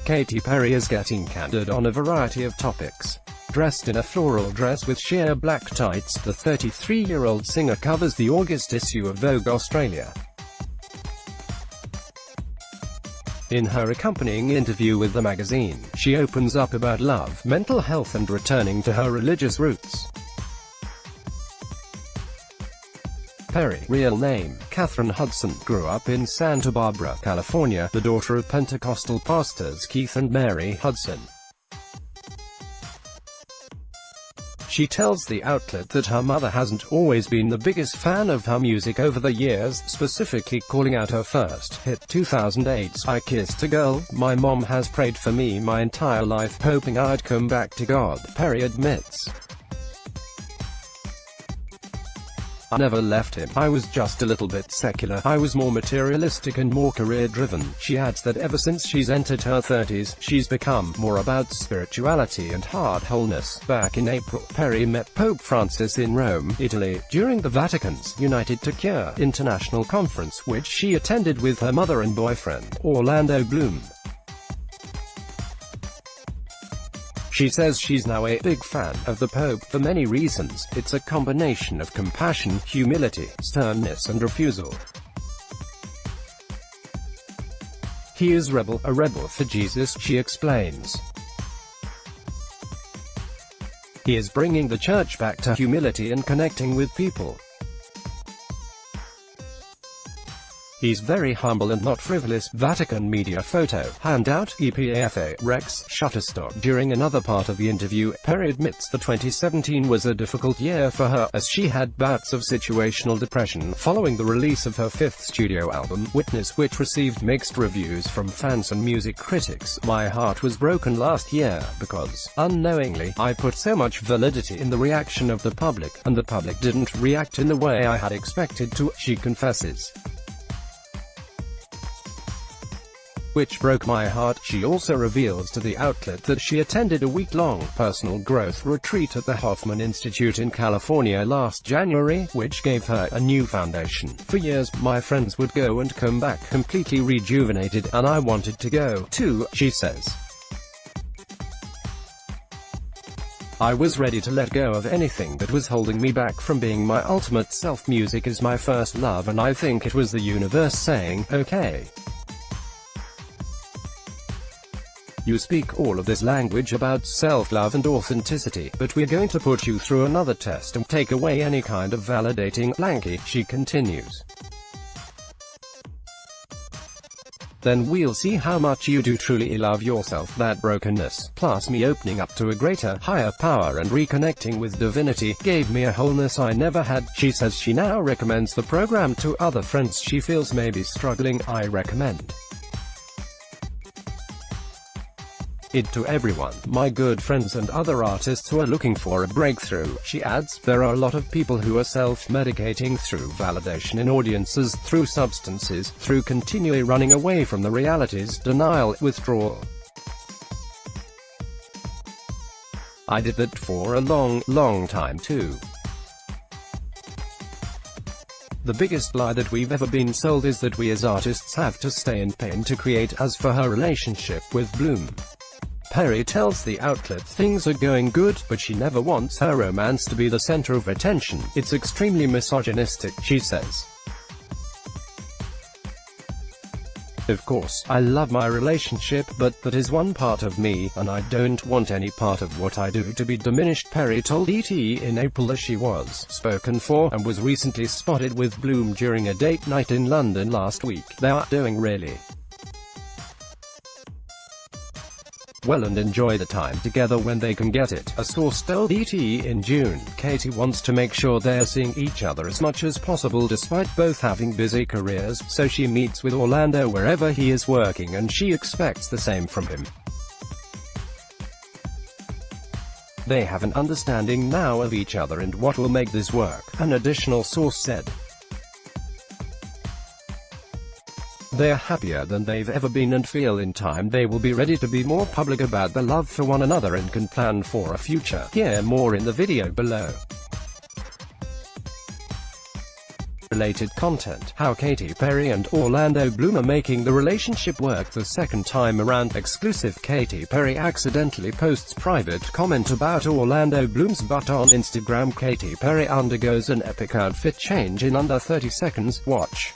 Katy Perry is getting candid on a variety of topics. Dressed in a floral dress with sheer black tights, the 33-year-old singer covers the August issue of Vogue Australia. In her accompanying interview with the magazine, she opens up about love, mental health and returning to her religious roots. Perry, real name, Catherine Hudson, grew up in Santa Barbara, California, the daughter of Pentecostal pastors Keith and Mary Hudson. She tells the outlet that her mother hasn't always been the biggest fan of her music over the years, specifically calling out her first hit 2008's I Kissed a Girl. "My mom has prayed for me my entire life, hoping I'd come back to God," Perry admits. "I never left him. I was just a little bit secular. I was more materialistic and more career-driven." She adds that ever since she's entered her 30s, she's become more about spirituality and heart wholeness. Back in April, Perry met Pope Francis in Rome, Italy, during the Vatican's United to Cure International Conference, which she attended with her mother and boyfriend, Orlando Bloom. She says she's now a big fan of the Pope for many reasons. It's a combination of compassion, humility, sternness and refusal. He is a rebel for Jesus, she explains. He is bringing the church back to humility and connecting with people. He's very humble and not frivolous. Vatican media photo. Handout, EPAFA, Rex, Shutterstock. During another part of the interview, Perry admits that 2017 was a difficult year for her, as she had bouts of situational depression following the release of her fifth studio album, Witness, which received mixed reviews from fans and music critics. "My heart was broken last year, because, unknowingly, I put so much validity in the reaction of the public, and the public didn't react in the way I had expected to," she confesses. "Which broke my heart." She also reveals to the outlet that she attended a week-long personal growth retreat at the Hoffman Institute in California last January, which gave her a new foundation. "For years, my friends would go and come back completely rejuvenated, and I wanted to go, too," she says. "I was ready to let go of anything that was holding me back from being my ultimate self. Music is my first love, and I think it was the universe saying, okay. You speak all of this language about self-love and authenticity, but we're going to put you through another test and take away any kind of validating blankie," she continues. "Then we'll see how much you do truly love yourself. That brokenness, plus me opening up to a greater, higher power and reconnecting with divinity, gave me a wholeness I never had." She says she now recommends the program to other friends she feels may be struggling. "I recommend it to everyone, my good friends and other artists who are looking for a breakthrough," she adds. "There are a lot of people who are self-medicating through validation in audiences, through substances, through continually running away from the realities, denial, withdrawal. I did that for a long time too. The biggest lie that we've ever been sold is that we as artists have to stay in pain to create." As for her relationship with Bloom, Perry tells the outlet things are going good, but she never wants her romance to be the center of attention. "It's extremely misogynistic," she says. "Of course, I love my relationship, but that is one part of me, and I don't want any part of what I do to be diminished," Perry told ET in April as she was spoken for, and was recently spotted with Bloom during a date night in London last week. "They are doing really well and enjoy the time together when they can get it," a source told ET in June. Katy wants to make sure they're seeing each other as much as possible despite both having busy careers, so she meets with Orlando wherever he is working, and she expects the same from him. "They have an understanding now of each other and what will make this work," an additional source said. "They're happier than they've ever been and feel in time they will be ready to be more public about their love for one another and can plan for a future." Hear more in the video below. related content. How Katy Perry and Orlando Bloom are making the relationship work the second time around. Exclusive. Katy Perry accidentally posts private comment about Orlando Bloom's butt on Instagram. Katy Perry undergoes an epic outfit change in under 30 seconds. Watch.